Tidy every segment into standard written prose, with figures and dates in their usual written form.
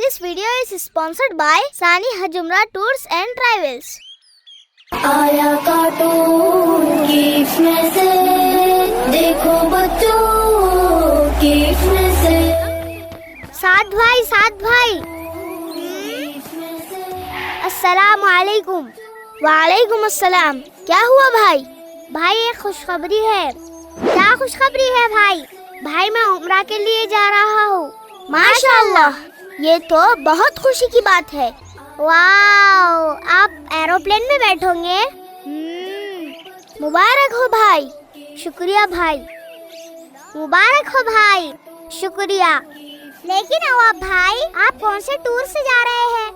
This video is sponsored by Sani Hajumra Tours and Travels. आया cartoon gift में से, देखो बच्चों गिफ्ट में से। साथ भाई अस्सलाम वालेकुम। वालेकुम अस्सलाम। क्या हुआ भाई? भाई एक खुशखबरी है। क्या खुशखबरी है भाई? भाई मैं उम्रा के लिए जा रहा हूँ। माशाअल्लाह, ये तो बहुत खुशी की बात है। वाओ, आप एरोप्लेन में बैठोगे? मुबारक हो भाई। शुक्रिया भाई। मुबारक हो भाई। शुक्रिया। लेकिन अवाब भाई, आप कौन से टूर से जा रहे हैं?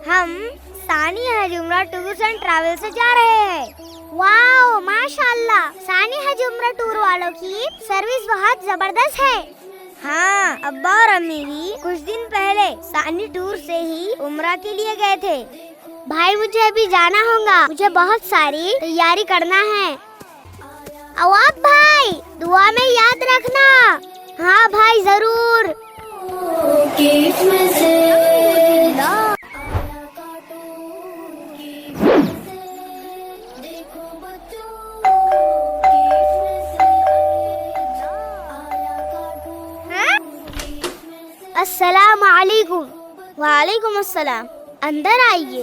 हम सानी हजूमरा टूर्स एंड ट्रैवल से जा रहे हैं। वाओ, माशाअल्लाह, सानी हजूमरा टूर वालों की सर्विस बहुत जबरदस्त है। हाँ, अब्बा और अम्मी भी कुछ दिन पहले सानी टूर से ही उम्रा के लिए गए थे। भाई मुझे अभी जाना होगा, मुझे बहुत सारी तैयारी करना है। अवाब भाई, दुआ में याद रखना। हाँ भाई, जरूर। गिफ्ट में से अस्सलाम वालेकुम। वालेकुम अस्सलाम। अंदर आइए।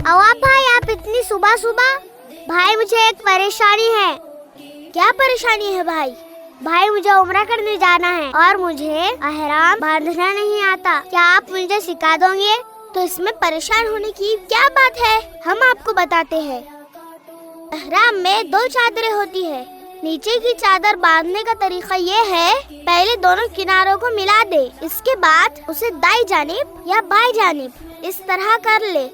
अवाब भाई, आप इतनी सुबह सुबह? भाई मुझे एक परेशानी है। क्या परेशानी है भाई? भाई मुझे उम्रा करने जाना है और मुझे एहराम बांधना नहीं आता। क्या आप मुझे सिखा दोगे? तो इसमें परेशान होने की क्या बात है, हम आपको बताते हैं। एहराम में 2 चादरें होती है। नीचे की चादर बांधने का तरीका ये है, पहले दोनों किनारों को मिला दे, इसके बाद उसे दाई जानिब या बाई जानिब इस तरह कर ले।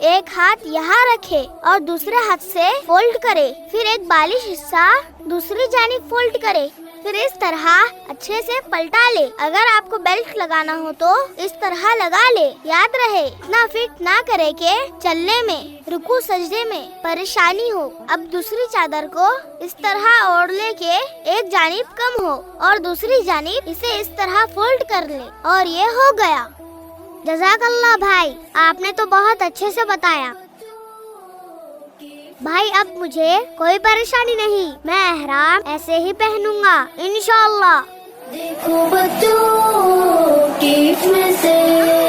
एक हाथ यहाँ रखे और दूसरे हाथ से फोल्ड करे, फिर एक बालिश हिस्सा दूसरी जानिब फोल्ड करे, फिर इस तरह अच्छे से पलटा ले। अगर आपको बेल्ट लगाना हो तो इस तरह लगा ले। याद रहे, इतना फिट ना करे कि चलने में, रुकू सजदे में परेशानी हो। अब दूसरी चादर को इस तरह ओढ़ ले के एक जानिब कम हो और दूसरी जानिब इसे इस तरह फोल्ड कर ले और ये हो गया। जज़ाकल्लाह भाई, आपने तो बहुत अच्छे से बताया। भाई अब मुझे कोई परेशानी नहीं, मैं एहराम ऐसे ही पहनूंगा इंशाअल्लाह। देखो बच्चों गिफ्ट में से।